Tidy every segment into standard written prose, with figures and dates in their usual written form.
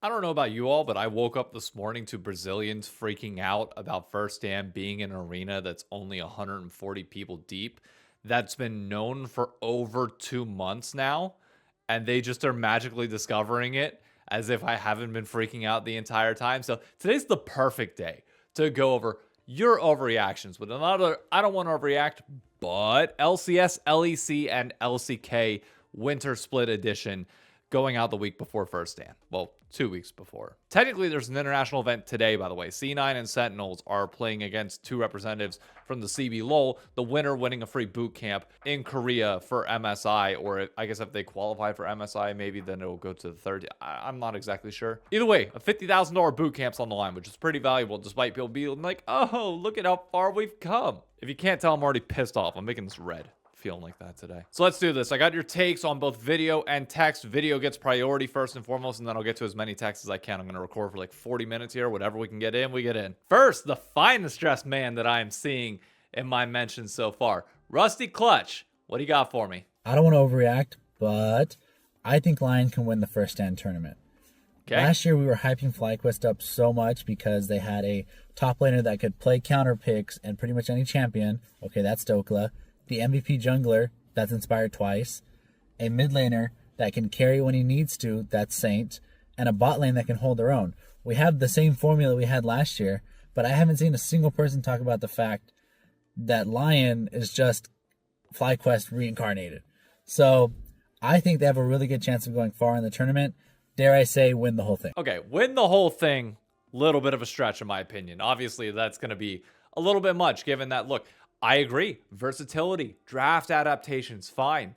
I don't know about you all, but I woke up this morning to Brazilians freaking out about First Stand being an arena that's only 140 people deep. That's been known for over 2 months now, and they just are magically discovering it as if I haven't been freaking out the entire time. So today's the perfect day to go over your overreactions with another, I don't want to overreact, but LCS, LEC, and LCK Winter Split Edition going out the week before First Stand. Well, 2 weeks before. Technically, there's an international event today, by the way. C9 and Sentinels are playing against two representatives from the CB LoL, the winner winning a free boot camp in Korea for MSI, or I guess if they qualify for MSI, maybe then it'll go to the third. I'm not exactly sure. Either way, a $50,000 boot camp's on the line, which is pretty valuable, despite people being like, oh, look at how far we've come. If you can't tell, I'm already pissed off. I'm making this red. Feeling like that today. So let's do this. I got your takes on both video and text. Video gets priority first and foremost, and then I'll get to as many texts as I can. I'm going to record for like 40 minutes here. Whatever we can get in, we get in. First, the finest dressed man that I am seeing in my mentions so far. RustyClutch. What do you got for me? I don't want to overreact, but I think Lyon can win the First Stand tournament. Okay. Last year, we were hyping Flyquest up so much because they had a top laner that could play counter picks and pretty much any champion. Okay, that's DeClaire. The MVP jungler, that's Inspired twice, a mid laner that can carry when he needs to, that's Saint, and a bot lane that can hold their own. We have the same formula we had last year, but I haven't seen a single person talk about the fact that Lyon is just Flyquest reincarnated. So I think they have a really good chance of going far in the tournament. Dare I say, win the whole thing. Okay, win the whole thing, little bit of a stretch in my opinion. Obviously, that's going to be a little bit much given that, look, I agree. Versatility, draft adaptations, fine.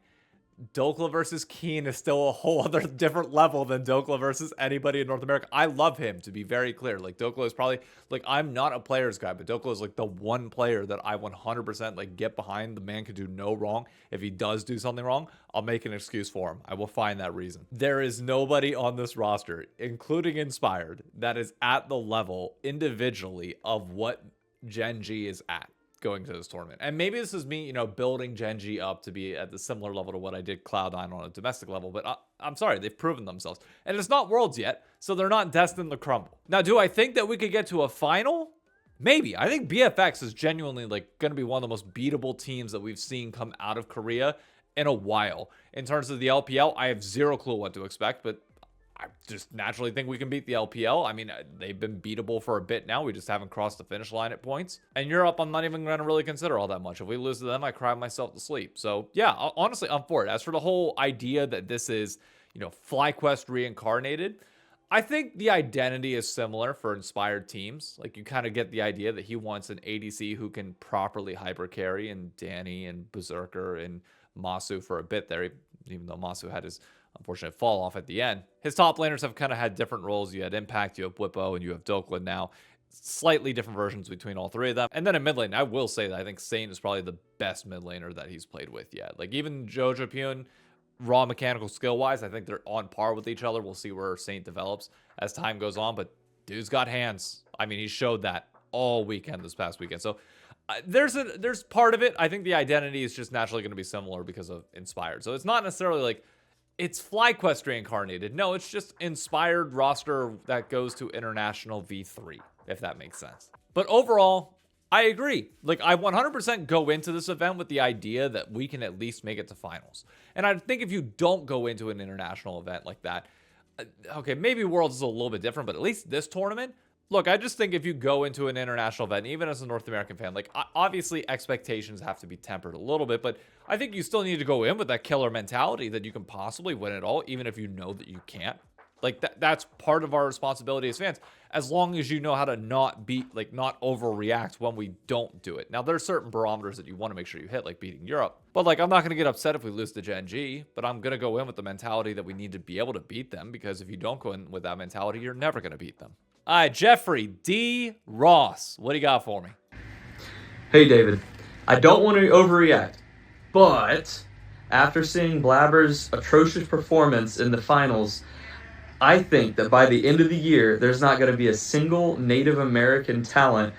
DeClaire versus Keen is still a whole other different level than DeClaire versus anybody in North America. I love him, to be very clear. Like, DeClaire is probably, like, I'm not a player's guy, but DeClaire is, like, the one player that I 100%, like, get behind. The man can do no wrong. If he does do something wrong, I'll make an excuse for him. I will find that reason. There is nobody on this roster, including Inspired, that is at the level individually of what GenG is at going to this tournament. And maybe this is me, building GenG up to be at the similar level to what I did Cloud9 on a domestic level, but I'm sorry, they've proven themselves. And it's not Worlds yet, so they're not destined to crumble. Now, do I think that we could get to a final? Maybe. I think BFX is genuinely going to be one of the most beatable teams that we've seen come out of Korea in a while. In terms of the LPL, I have zero clue what to expect, but I just naturally think we can beat the LPL. I mean, they've been beatable for a bit now. We just haven't crossed the finish line at points. And Europe, I'm not even going to really consider all that much. If we lose to them, I cry myself to sleep. So yeah, honestly, I'm for it. As for the whole idea that this is, Flyquest reincarnated, I think the identity is similar for Inspired teams. Like, you kind of get the idea that he wants an ADC who can properly hyper carry, and Danny and Berserker and Masu for a bit there, even though Masu had his unfortunate fall off at the end. His top laners have kind of had different roles. You had Impact, you have Whippo, and you have DeClaire now. Slightly different versions between all three of them. And then in mid lane, I will say that I think Saint is probably the best mid laner that he's played with yet. Like, even Jojo Pyun, raw mechanical skill wise, I think they're on par with each other. We'll see where Saint develops as time goes on, but dude's got hands. I mean, he showed that all weekend this past weekend. So there's part of it. I think the identity is just naturally going to be similar because of Inspired. So it's not necessarily like it's Flyquest reincarnated. No, it's just Inspired roster that goes to international V3, if that makes sense. But overall, I agree. Like, I 100% go into this event with the idea that we can at least make it to finals. And I think if you don't go into an international event like that, okay, maybe Worlds is a little bit different, but at least this tournament, look, I just think if you go into an international event, even as a North American fan, like, obviously expectations have to be tempered a little bit, but I think you still need to go in with that killer mentality that you can possibly win it all, even if you know that you can't. Like, that's part of our responsibility as fans, as long as you know how to not overreact when we don't do it. Now, there's certain barometers that you want to make sure you hit, like beating Europe. But, like, I'm not going to get upset if we lose to GenG, but I'm going to go in with the mentality that we need to be able to beat them, because if you don't go in with that mentality, you're never going to beat them. All right, Jeffrey D. Ross, what do you got for me? Hey, David. I don't want to overreact, but after seeing Blaber's atrocious performance in the finals, I think that by the end of the year, there's not going to be a single Native American talent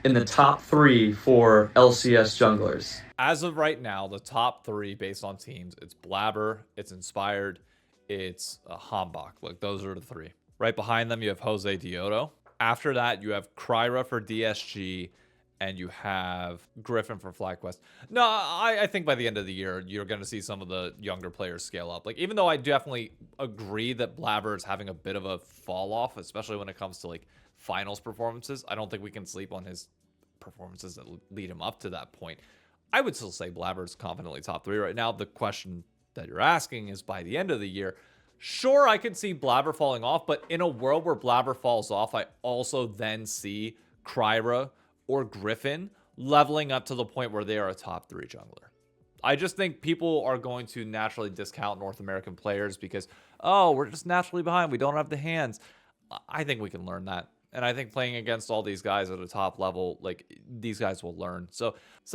in the top 3 for LCS junglers. As of right now, the top 3 based on teams, it's Blaber, it's Inspired, it's Hambach. Like, those are the 3. Right behind them, you have Jose Dioto. After that, you have Kryra for DSG, and you have Griffin for Flyquest. No, I think by the end of the year, you're going to see some of the younger players scale up. Like, even though I definitely agree that Blaber is having a bit of a fall off, especially when it comes to like finals performances, I don't think we can sleep on his performances that lead him up to that point. I would still say Blaber is confidently top 3 right now. The question that you're asking is by the end of the year, sure, I could see Blaber falling off, but in a world where Blaber falls off, I also then see Kryra or Griffin leveling up to the point where they are a top 3 jungler. I just think people are going to naturally discount North American players because, oh, we're just naturally behind. We don't have the hands. I think we can learn that. And I think playing against all these guys at a top level, like, these guys will learn. So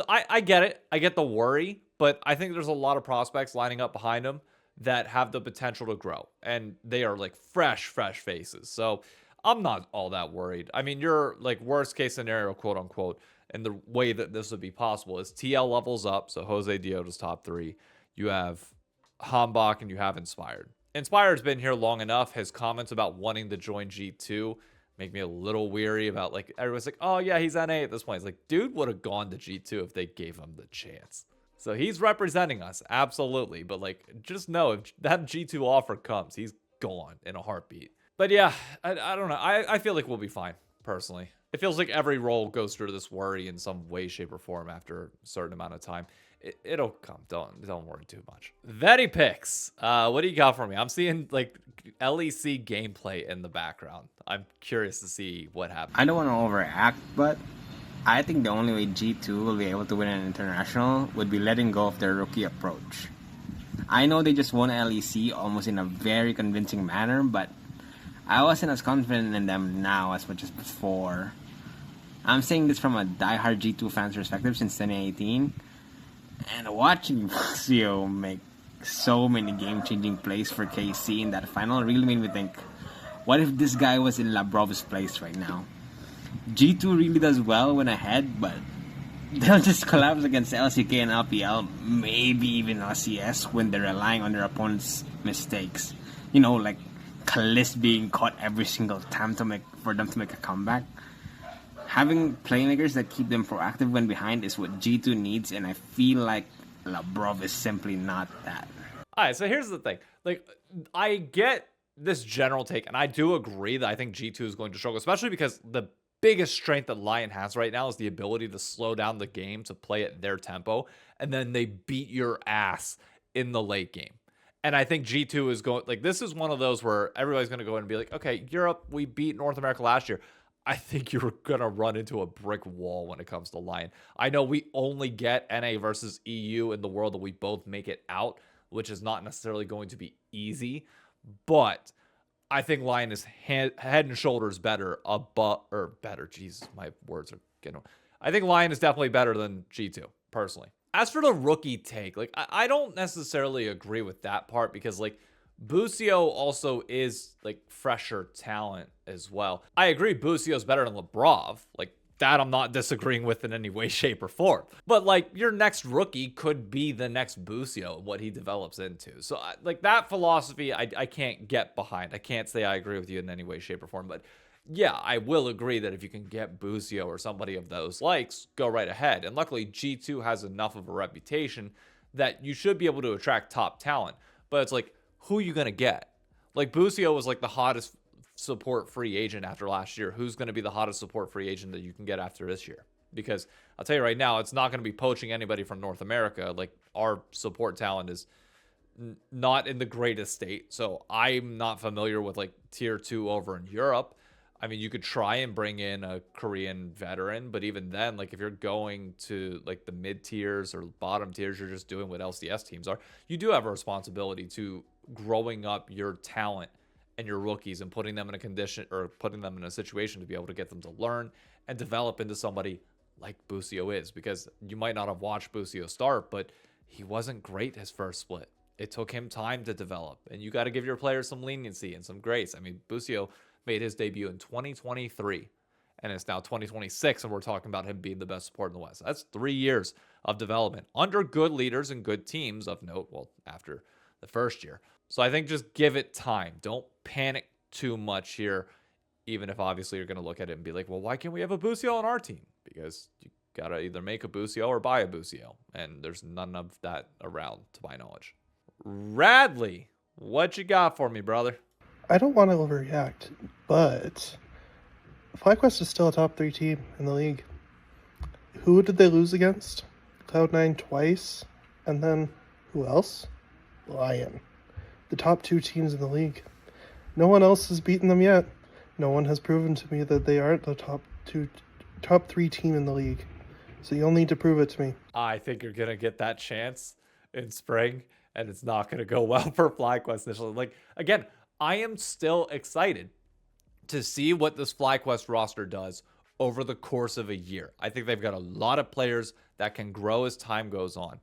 I get it. I get the worry, but I think there's a lot of prospects lining up behind them that have the potential to grow. And they are like fresh faces. So I'm not all that worried. I mean, you're like worst case scenario, quote unquote, and the way that this would be possible is TL levels up. So Jose Dioto's top 3. You have Hambach and you have Inspired. Inspired's been here long enough. His comments about wanting to join G2 make me a little weary about, like, everyone's like, oh yeah, he's NA at this point. It's like, dude would have gone to G2 if they gave him the chance. So he's representing us, absolutely. But like, just know if that G2 offer comes, he's gone in a heartbeat. But yeah, I don't know. I feel like we'll be fine, personally. It feels like every role goes through this worry in some way, shape, or form after a certain amount of time. It'll come. Don't worry too much. Vedipix, what do you got for me? I'm seeing like LEC gameplay in the background. I'm curious to see what happens. I don't want to overact, but I think the only way G2 will be able to win an international would be letting go of their rookie approach. I know they just won LEC almost in a very convincing manner, but I wasn't as confident in them now as much as before. I'm saying this from a diehard G2 fan's perspective since 2018, and watching Busio make so many game-changing plays for KC in that final really made me think, what if this guy was in Labrov's place right now? G2 really does well when ahead, but they'll just collapse against LCK and LPL, maybe even LCS when they're relying on their opponent's mistakes. You know, like Kalist being caught every single time for them to make a comeback. Having playmakers that keep them proactive when behind is what G2 needs, and I feel like Labrov is simply not that. All right, so here's the thing. Like, I get this general take, and I do agree that I think G2 is going to struggle, especially because the biggest strength that Lyon has right now is the ability to slow down the game to play at their tempo, and then they beat your ass in the late game. And I think G2 is going, like, this is one of those where everybody's going to go in and be like, okay, Europe, we beat North America last year. I think you're going to run into a brick wall when it comes to Lyon. I know we only get NA versus EU in the world that we both make it out, which is not necessarily going to be easy, but I think Lyon is head and shoulders better better. Jesus, my words are getting. I think Lyon is definitely better than G2, personally. As for the rookie take, like, I don't necessarily agree with that part because, like, Busio also is, like, fresher talent as well. I agree Busio's better than Labrov. Like, that I'm not disagreeing with in any way, shape, or form. But, like, your next rookie could be the next Busio, what he develops into. So, like, that philosophy, I can't get behind. I can't say I agree with you in any way, shape, or form. But, yeah, I will agree that if you can get Busio or somebody of those likes, go right ahead. And luckily, G2 has enough of a reputation that you should be able to attract top talent. But it's like, who are you going to get? Like, Busio was like the hottest support free agent after last year. Who's going to be the hottest support free agent that you can get after this year? Because I'll tell you right now, it's not going to be poaching anybody from North America. Like, our support talent is not in the greatest state. So I'm not familiar with, like, tier 2 over in Europe. I mean, you could try and bring in a Korean veteran, but even then, like, if you're going to, like, the mid tiers or bottom tiers, you're just doing what LCS teams are. You do have a responsibility to growing up your talent and your rookies and putting them in a condition or putting them in a situation to be able to get them to learn and develop into somebody like Busio is, because you might not have watched Busio start, but he wasn't great his first split. It took him time to develop, and you got to give your players some leniency and some grace. I mean, Busio made his debut in 2023, and it's now 2026, and we're talking about him being the best support in the West. That's 3 years of development under good leaders and good teams of note, well, after the first year. So I think just give it time. Don't panic too much here, even if obviously you're going to look at it and be like, well, why can't we have a Busio on our team? Because you got to either make a Busio or buy a Busio, and there's none of that around to my knowledge. Radley, what you got for me, brother? I don't want to overreact, but Flyquest is still a top 3 team in the league. Who did they lose against? Cloud9 twice, and then who else? Lyon. The top 2 teams in the league. No one else has beaten them yet. No one has proven to me that they aren't the top 3 team in the league. So you'll need to prove it to me. I think you're going to get that chance in spring, and it's not going to go well for Flyquest initially. Like, again, I am still excited to see what this Flyquest roster does over the course of a year. I think they've got a lot of players that can grow as time goes on.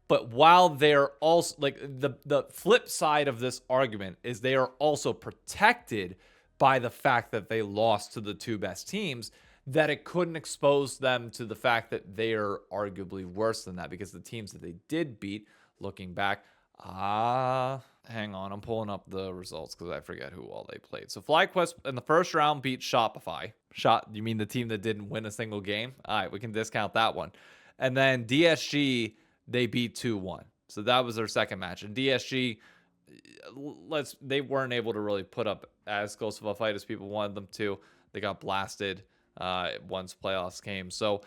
But while they're also, like, the flip side of this argument is they are also protected by the fact that they lost to the 2 best teams, that it couldn't expose them to the fact that they are arguably worse than that, because the teams that they did beat, looking back, hang on, I'm pulling up the results because I forget who all they played. So Flyquest in the first round beat Shopify. You mean the team that didn't win a single game? All right, we can discount that one. And then DSG, they beat 2-1. So that was their second match. And DSG, they weren't able to really put up as close of a fight as people wanted them to. They got blasted once playoffs came. So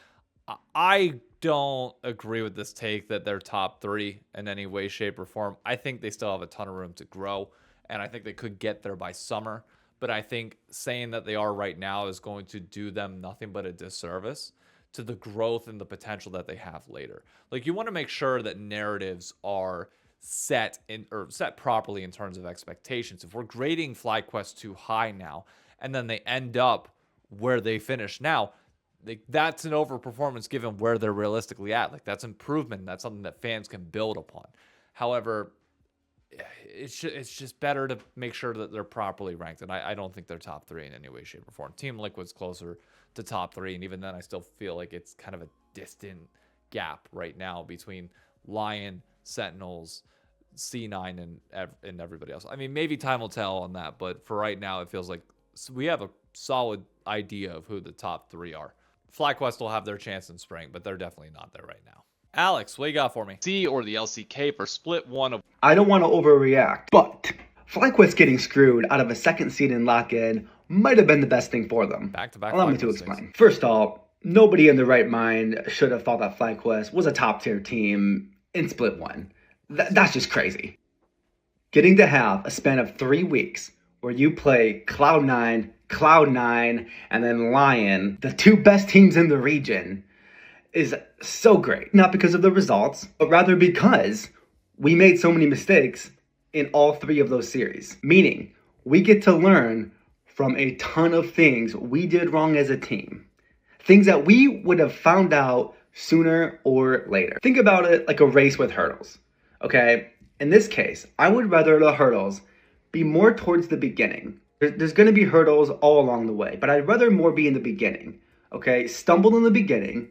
I don't agree with this take that they're top 3 in any way, shape, or form. I think they still have a ton of room to grow, and I think they could get there by summer. But I think saying that they are right now is going to do them nothing but a disservice to the growth and the potential that they have later. Like, you want to make sure that narratives are set properly in terms of expectations. If we're grading Flyquest too high now, and then they end up where they finish now, that's an overperformance given where they're realistically at. Like, that's improvement. That's something that fans can build upon. However, it's just better to make sure that they're properly ranked. And I don't think they're top 3 in any way, shape, or form. Team Liquid's closer to top 3. And even then, I still feel like it's kind of a distant gap right now between Lyon, Sentinels, C9, and everybody else. I mean, maybe time will tell on that. But for right now, it feels like we have a solid idea of who the top 3 are. Flyquest will have their chance in spring, but they're definitely not there right now. Alex, what you got for me? C or the LCK for split 1 of... I don't want to overreact, but Flyquest getting screwed out of a second seed in lock-in might have been the best thing for them. Back-to-back. Allow me to explain. First off, nobody in their right mind should have thought that Flyquest was a top-tier team in split 1. That's just crazy. Getting to have a span of 3 weeks where you play Cloud9, and then Lyon, the 2 best teams in the region, is so great. Not because of the results, but rather because we made so many mistakes in all 3 of those series. Meaning, we get to learn from a ton of things we did wrong as a team. Things that we would have found out sooner or later. Think about it like a race with hurdles, okay? In this case, I would rather the hurdles be more towards the beginning. There's going to be hurdles all along the way, but I'd rather more be in the beginning, okay? Stumble in the beginning,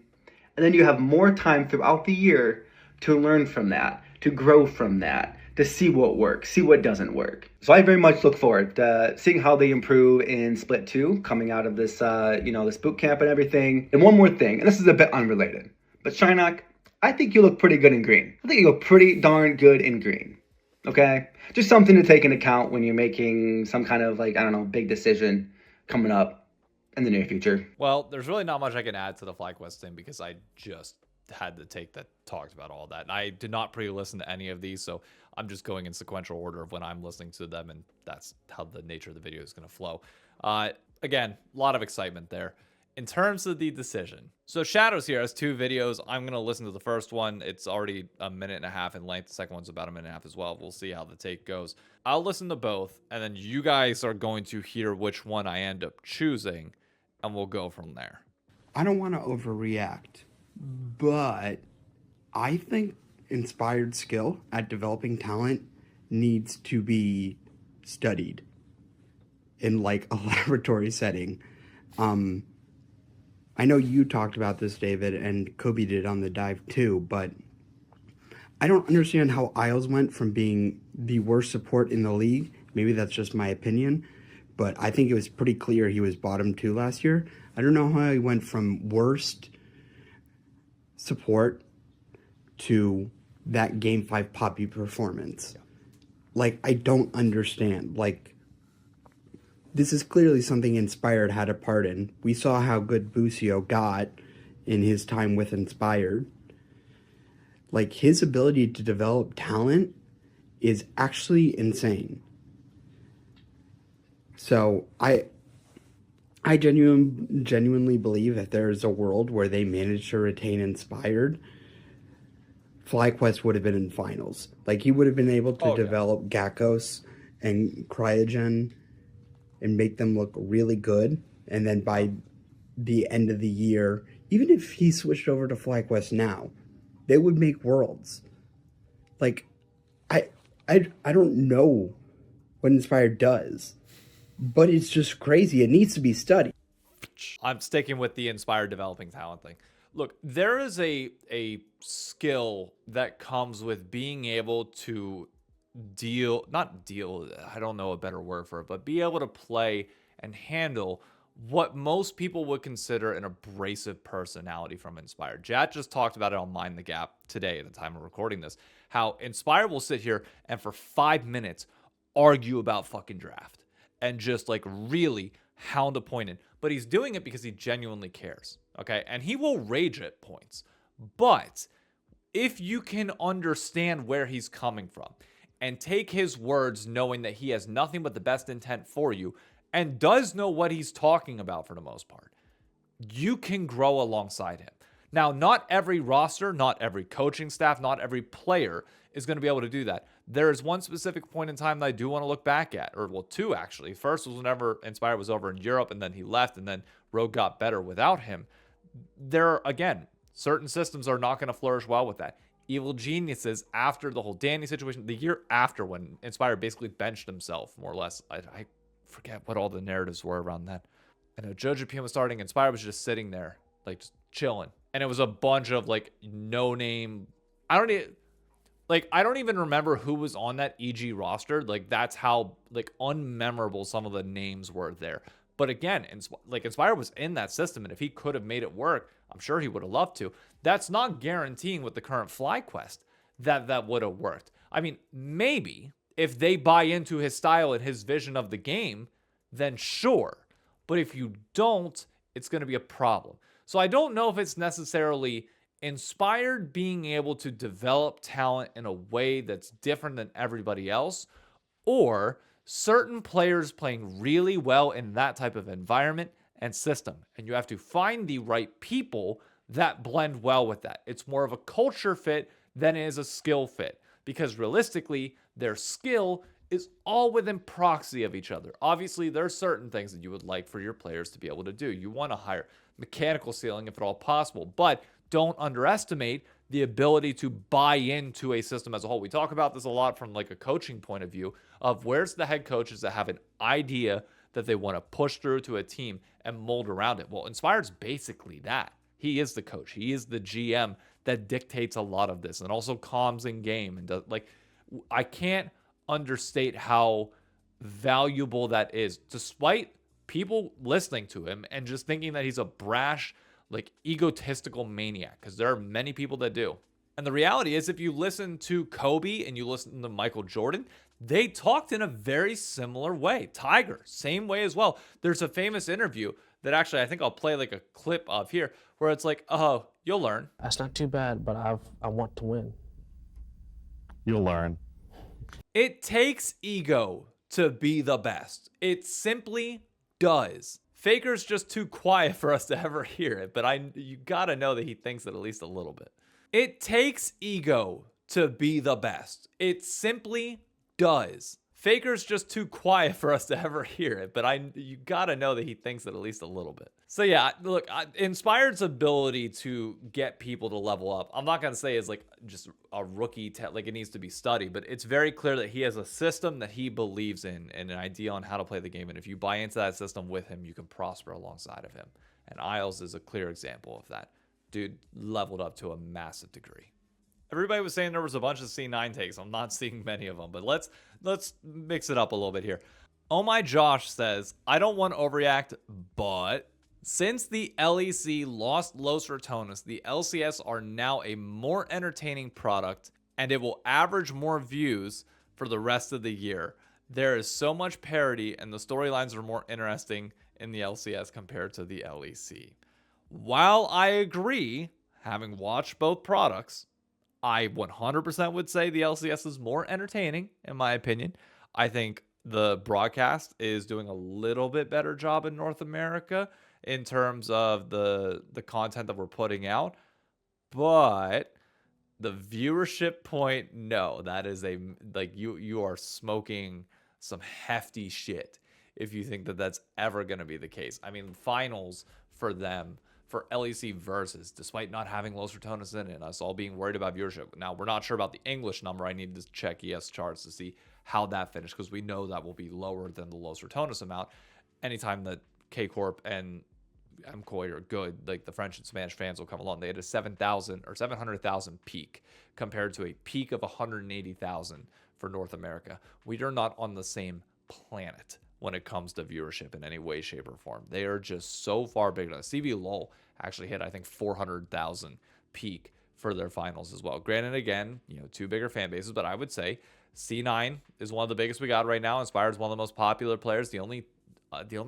and then you have more time throughout the year to learn from that, to grow from that, to see what works, see what doesn't work. So I very much look forward to seeing how they improve in Split 2, coming out of this, this boot camp and everything. And one more thing, and this is a bit unrelated, but Shynock, I think you look pretty good in green. I think you look pretty darn good in green, okay? Just something to take into account when you're making some kind of, big decision coming up in the near future. Well, there's really not much I can add to the Flyquest thing because I just had the take that talked about all that. And I did not pre-listen to any of these, so I'm just going in sequential order of when I'm listening to them, and that's how the nature of the video is going to flow. Again, a lot of excitement there. In terms of the decision, so Shadows here has 2 videos. I'm going to listen to the first one. It's already a minute and a half in length. The second one's about a minute and a half as well. We'll see how the take goes. I'll listen to both, and then you guys are going to hear which one I end up choosing, and we'll go from there. I don't want to overreact, but I think inspired skill at developing talent needs to be studied in like a laboratory setting. I know you talked about this, David, and Kobe did on the dive too, but I don't understand how Isles went from being the worst support in the league, maybe that's just my opinion, but I think it was pretty clear he was bottom 2 last year. I don't know how he went from worst support to that Game 5 Poppy performance. Like, I don't understand. Like, this is clearly something Inspired had a part in. We saw how good Busio got in his time with Inspired. Like, his ability to develop talent is actually insane. So, I genuinely believe that there is a world where they manage to retain Inspired. Flyquest would have been in finals. Like, he would have been able to develop Gakkos and Cryogen and make them look really good. And then by the end of the year, even if he switched over to Flyquest now, they would make worlds. Like, I don't know what Inspired does, but it's just crazy. It needs to be studied. I'm sticking with the Inspired developing talent thing. Look, there is a skill that comes with being able to I don't know a better word for it, but be able to play and handle what most people would consider an abrasive personality from Inspired. Jat just talked about it on Mind the Gap today at the time of recording this, how Inspired will sit here and for 5 minutes argue about fucking draft and just like really hound a point in. But he's doing it because he genuinely cares, okay? And he will rage at points. But if you can understand where he's coming from and take his words knowing that he has nothing but the best intent for you and does know what he's talking about for the most part, you can grow alongside him. Now, not every roster, not every coaching staff, not every player is going to be able to do that. There is one specific point in time that I do want to look back at, or well, two actually. First was whenever Inspired was over in Europe and then he left and then Rogue got better without him. There, again, certain systems are not going to flourish well with that. Evil Geniuses, after the whole Danny situation, the year after when Inspired basically benched himself, more or less. I forget what all the narratives were around that. And Judge PM was starting, Inspired was just sitting there, like just chilling. And it was a bunch of like no-name, I don't even remember who was on that EG roster. Like that's how like unmemorable some of the names were there. But again, Inspired was in that system, and if he could have made it work, I'm sure he would have loved to. That's not guaranteeing with the current Flyquest that would have worked. I mean, maybe if they buy into his style and his vision of the game, then sure. But if you don't, it's going to be a problem. So I don't know if it's necessarily Inspired being able to develop talent in a way that's different than everybody else, or certain players playing really well in that type of environment and system. And you have to find the right people that blend well with that. It's more of a culture fit than it is a skill fit, because realistically, their skill is all within proxy of each other. Obviously, there are certain things that you would like for your players to be able to do. You want a higher mechanical ceiling if at all possible, but don't underestimate the ability to buy into a system as a whole. We talk about this a lot from like a coaching point of view of where's the head coaches that have an idea that they want to push through to a team and mold around it. Well, Inspired's basically that. He is the coach. He is the GM that dictates a lot of this and also calms in game. And does, like, I can't understate how valuable that is, despite people listening to him and just thinking that he's a brash, like egotistical maniac, because there are many people that do. And the reality is, if you listen to Kobe and you listen to Michael Jordan, they talked in a very similar way. Tiger, same way as well. There's a famous interview that actually I think I'll play like a clip of here, where it's like, oh, you'll learn. That's not too bad, but I want to win. You'll learn. It takes ego to be the best. It simply does. Faker's just too quiet for us to ever hear it, but you gotta know that he thinks it at least a little bit. It takes ego to be the best. It simply does. Faker's just too quiet for us to ever hear it, but you gotta know that he thinks it at least a little bit. So yeah, look, Inspired's ability to get people to level up, I'm not gonna say is like just a rookie, like it needs to be studied, but it's very clear that he has a system that he believes in and an idea on how to play the game. And if you buy into that system with him, you can prosper alongside of him. And Isles is a clear example of that. Dude leveled up to a massive degree. Everybody was saying there was a bunch of C9 takes. I'm not seeing many of them, but let's mix it up a little bit here. Oh my Josh says, I don't want to overreact, but since the LEC lost Los Ratones, the LCS are now a more entertaining product and it will average more views for the rest of the year. There is so much parity and the storylines are more interesting in the LCS compared to the LEC. While I agree, having watched both products, I 100% would say the LCS is more entertaining, in my opinion. I think the broadcast is doing a little bit better job in North America in terms of the content that we're putting out. But the viewership point, no, that is you are smoking some hefty shit if you think that that's ever going to be the case. I mean, finals for them, for LEC versus, despite not having Los Ratones in it, us all being worried about viewership. Now, we're not sure about the English number. I need to check ES charts to see how that finished, because we know that will be lower than the Los Ratones amount. Anytime that K-Corp and MCOY are good, like the French and Spanish fans will come along. They had a 7,000 or 700,000 peak compared to a peak of 180,000 for North America. We are not on the same planet when it comes to viewership in any way, shape, or form. They are just so far bigger. CV LoL actually hit, I think, 400,000 peak for their finals as well. Granted, again, two bigger fan bases, but I would say C9 is one of the biggest we got right now. Inspired is one of the most popular players. The only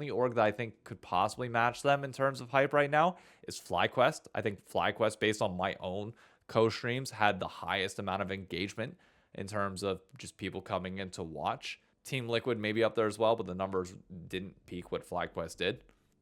org that I think could possibly match them in terms of hype right now is Flyquest. I think Flyquest, based on my own co-streams, had the highest amount of engagement in terms of just people coming in to watch. Team Liquid maybe up there as well, but the numbers didn't peak what Flyquest did.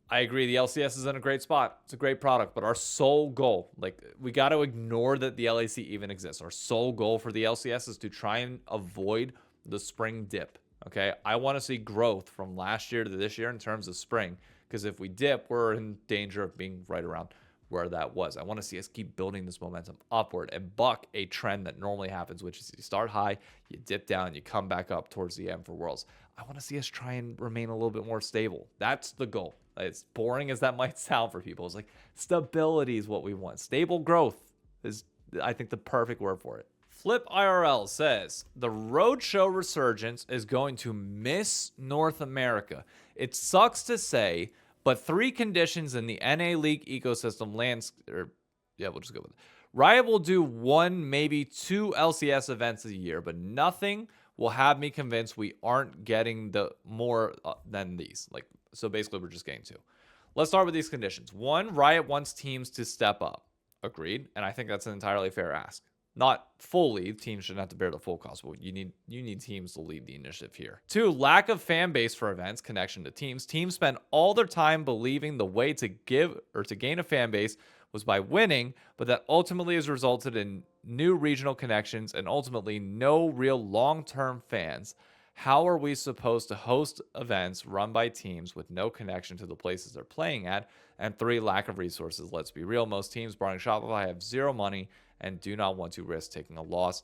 I agree, the LCS is in a great spot. It's a great product, but our sole goal, we got to ignore that the LAC even exists. Our sole goal for the LCS is to try and avoid the spring dip. Okay, I want to see growth from last year to this year in terms of spring, because if we dip, we're in danger of being right around where that was. I want to see us keep building this momentum upward and buck a trend that normally happens, which is you start high, you dip down, you come back up towards the end for Worlds. I want to see us try and remain a little bit more stable. That's the goal. As boring as that might sound for people, it's like stability is what we want. Stable growth is, I think, the perfect word for it. Flip IRL says, the Roadshow Resurgence is going to miss North America. It sucks to say, but 3 conditions in the NA League ecosystem we'll just go with it. Riot will do 1, maybe 2 LCS events a year, but nothing will have me convinced we aren't getting the more than these. So basically, we're just getting 2. Let's start with these conditions. 1, Riot wants teams to step up. Agreed, and I think that's an entirely fair ask. Not fully, teams shouldn't have to bear the full cost, but you need teams to lead the initiative here. 2, lack of fan base for events, connection to teams. Teams spend all their time believing the way to gain a fan base was by winning, but that ultimately has resulted in new regional connections and ultimately no real long-term fans. How are we supposed to host events run by teams with no connection to the places they're playing at? And 3, lack of resources. Let's be real, most teams, barring Shopify, have zero money and do not want to risk taking a loss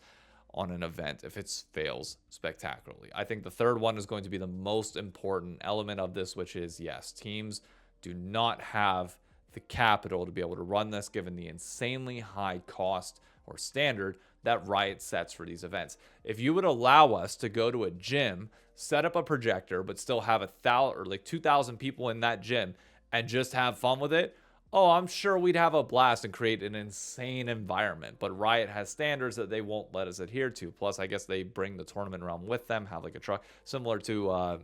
on an event if it fails spectacularly. I think the third one is going to be the most important element of this, which is, yes, teams do not have the capital to be able to run this given the insanely high cost or standard that Riot sets for these events. If you would allow us to go to a gym, set up a projector, but still have 1,000 or 2,000 people in that gym and just have fun with it, I'm sure we'd have a blast and create an insane environment. But Riot has standards that they won't let us adhere to. Plus, I guess they bring the tournament around with them, have a truck similar to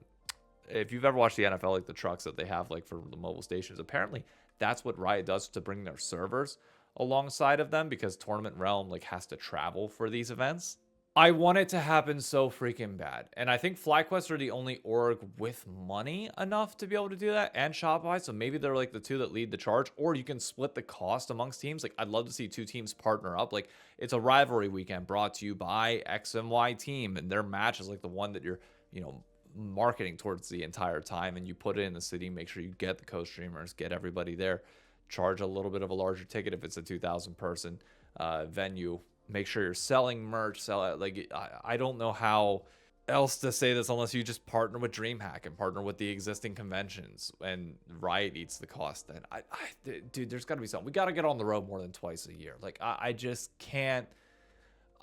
if you've ever watched the NFL, the trucks that they have for the mobile stations. Apparently, that's what Riot does to bring their servers alongside of them, because Tournament Realm has to travel for these events. I want it to happen so freaking bad. And I think Flyquest are the only org with money enough to be able to do that, and Shopify. So maybe they're the 2 that lead the charge, or you can split the cost amongst teams. I'd love to see 2 teams partner up. It's a rivalry weekend brought to you by X and Y team, and their match is the one that you're, marketing towards the entire time, and you put it in the city, make sure you get the co-streamers, get everybody there, charge a little bit of a larger ticket if it's a 2,000 person venue. Make sure you're selling merch, sell it. I don't know how else to say this unless you just partner with DreamHack and partner with the existing conventions, and Riot eats the cost. Then dude, there's got to be something. We got to get on the road more than twice a year. I just can't.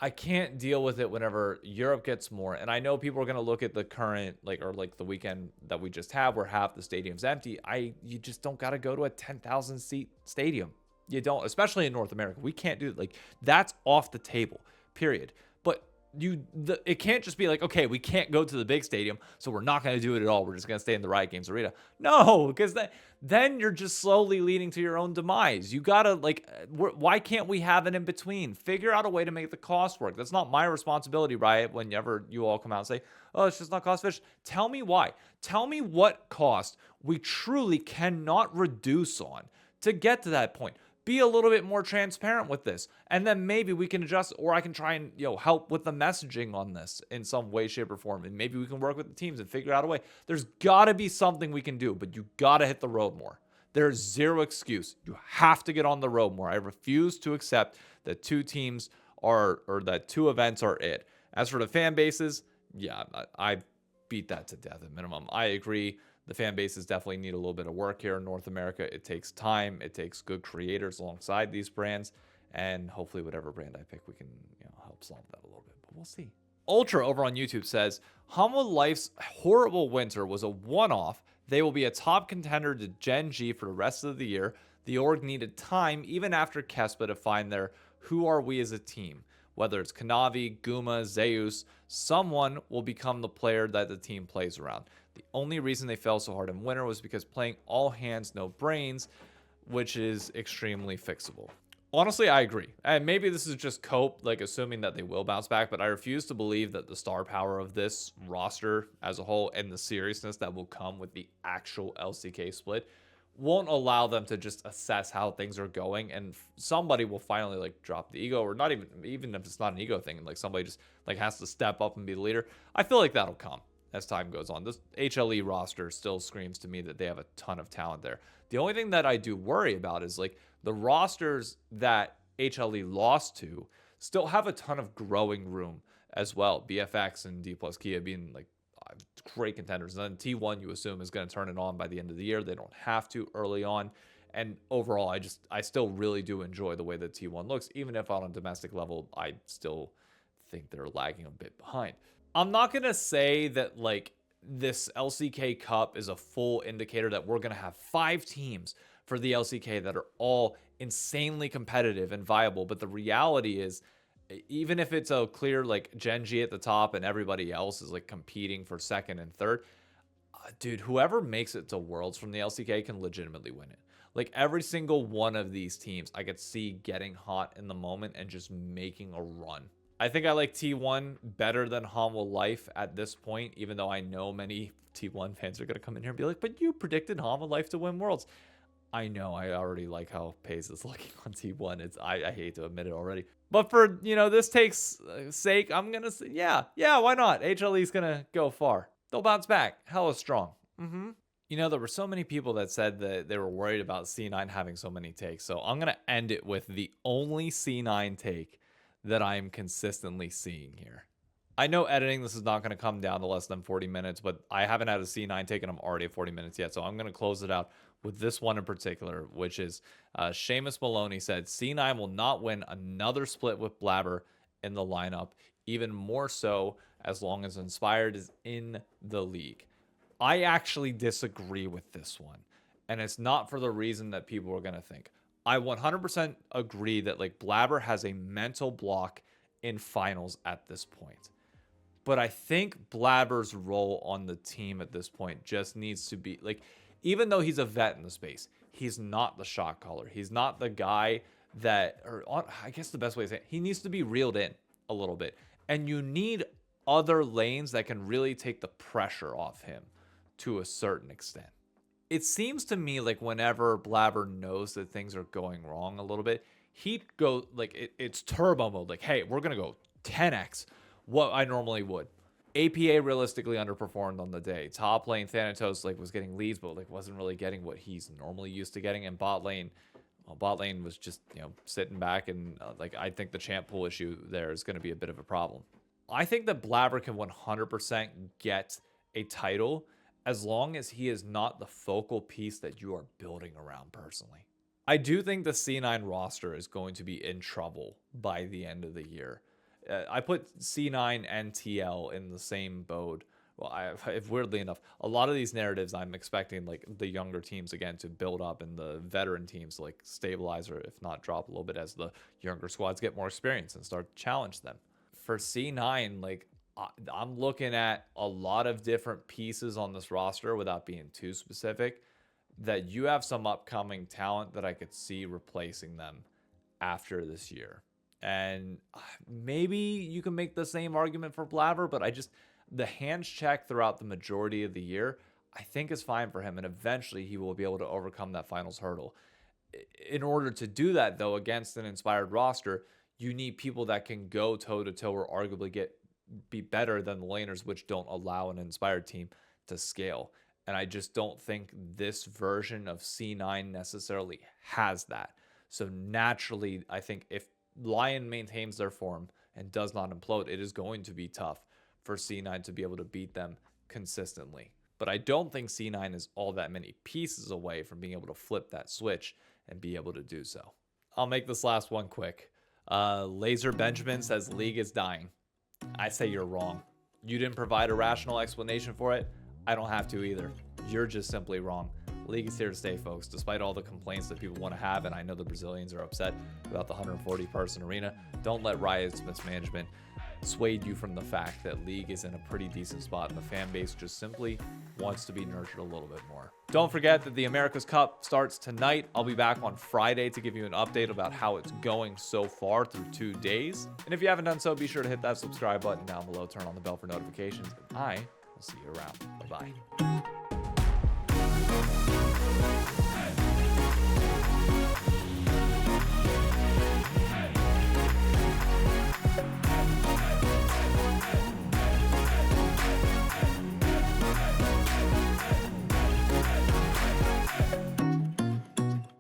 I can't deal with it whenever Europe gets more. And I know people are going to look at the current, like the weekend that we just have where half the stadium's empty. You just don't got to go to a 10,000 seat stadium. You don't, especially in North America. We can't do it. Like, that's off the table, period. But it can't just be like, okay, we can't go to the big stadium, so we're not going to do it at all. We're just going to stay in the Riot Games arena. No, because then you're just slowly leading to your own demise. You got to, like, why can't we have it in between? Figure out a way to make the cost work. That's not my responsibility, Riot, whenever you all come out and say, oh, it's just not cost efficient. Tell me why. Tell me what cost we truly cannot reduce on to get to that point. Be a little bit more transparent with this, and then maybe we can adjust, or I can try and help with the messaging on this in some way, shape, or form, and maybe we can work with the teams and figure out a way. There's got to be something we can do, but you got to hit the road more. There's zero excuse. You have to get on the road more. I refuse to accept that two teams or that two events are it. As for the fan bases, yeah, I beat that to death at minimum. I agree. The fan bases definitely need a little bit of work here in North America. It takes time. It takes good creators alongside these brands. And hopefully whatever brand I pick, we can help solve that a little bit. But we'll see. Ultra over on YouTube says, Humble Life's horrible winter was a one-off. They will be a top contender to GenG for the rest of the year. The org needed time, even after Kespa, to find their who are we as a team. Whether it's Kanavi, Guma, Zeus, someone will become the player that the team plays around. The only reason they fell so hard in winter was because playing all hands, no brains, which is extremely fixable. Honestly, I agree. And maybe this is just cope, like assuming that they will bounce back, but I refuse to believe that the star power of this roster as a whole and the seriousness that will come with the actual LCK split won't allow them to just assess how things are going, and somebody will finally like drop the ego, or not even if it's not an ego thing, like somebody just like has to step up and be the leader. I feel like that'll come as time goes on. This HLE roster still screams to me that they have a ton of talent there. The only thing that I do worry about is like the rosters that HLE lost to still have a ton of growing room as well. BFX and D plus Kia being like great contenders. And then T1 you assume is going to turn it on by the end of the year. They don't have to early on. And overall, I still really do enjoy the way that T1 looks, even if on a domestic level, I still think they're lagging a bit behind. I'm not going to say that like this LCK Cup is a full indicator that we're going to have 5 teams for the LCK that are all insanely competitive and viable. But the reality is, even if it's a clear like GenG at the top and everybody else is like competing for second and third, dude, whoever makes it to Worlds from the LCK can legitimately win it. Like every single one of these teams, I could see getting hot in the moment and just making a run. I think I like T1 better than Humble Life at this point, even though I know many T1 fans are going to come in here and be like, but you predicted Humble Life to win Worlds. I know, I already like how Pace is looking on T1. I hate to admit it already. But for, this takes sake, I'm going to say, yeah, why not? HLE is going to go far. They'll bounce back. Hella strong. There were so many people that said that they were worried about C9 having so many takes. So I'm going to end it with the only C9 take that I'm consistently seeing here. I know editing this is not going to come down to less than 40 minutes, but I haven't had a C9 take and I'm already at 40 minutes yet. So I'm going to close it out with this one in particular, which is Seamus Maloney said, C9 will not win another split with Blaber in the lineup, even more so as long as Inspired is in the league. I actually disagree with this one, and it's not for the reason that people are going to think. I 100% agree that like Blaber has a mental block in finals at this point. But I think Blaber's role on the team at this point just needs to be like, even though he's a vet in the space, he's not the shot caller. He's not the guy that, I guess the best way to say it, he needs to be reeled in a little bit. And you need other lanes that can really take the pressure off him to a certain extent. It seems to me like whenever Blaber knows that things are going wrong a little bit, he'd go like it's turbo mode. Like, hey, we're going to go 10x what I normally would. APA realistically underperformed on the day. Top lane Thanatos like was getting leads, but like wasn't really getting what he's normally used to getting. And bot lane was just sitting back, and like I think the champ pool issue there is going to be a bit of a problem. I think that Blaber can 100% get a title as long as he is not the focal piece that you are building around personally. I do think the C9 roster is going to be in trouble by the end of the year. I put C9 and TL in the same boat. Well, if weirdly enough, a lot of these narratives I'm expecting like the younger teams again to build up and the veteran teams to like stabilize or if not drop a little bit as the younger squads get more experience and start to challenge them. For C9, like I'm looking at a lot of different pieces on this roster without being too specific, that you have some upcoming talent that I could see replacing them after this year. And maybe you can make the same argument for Blaber, but the hands check throughout the majority of the year, I think is fine for him. And eventually he will be able to overcome that finals hurdle. In order to do that, though, against an inspired roster, you need people that can go toe-to-toe or arguably be better than the laners, which don't allow an inspired team to scale. And I just don't think this version of C9 necessarily has that. So naturally, I think if Lyon maintains their form and does not implode, it is going to be tough for C9 to be able to beat them consistently. But I don't think C9 is all that many pieces away from being able to flip that switch and be able to do so. I'll make this last one quick. Laser Benjamin says League is dying. I say you're wrong. You didn't provide a rational explanation for it. I don't have to either. You're just simply wrong. League is here to stay, folks, despite all the complaints that people want to have, and I know the Brazilians are upset about the 140-person arena. Don't let Riot's mismanagement sway you from the fact that League is in a pretty decent spot, and the fan base just simply wants to be nurtured a little bit more. Don't forget that the America's Cup starts tonight. I'll be back on Friday to give you an update about how it's going so far through 2 days. And if you haven't done so, be sure to hit that subscribe button down below, turn on the bell for notifications, and I will see you around. Bye-bye.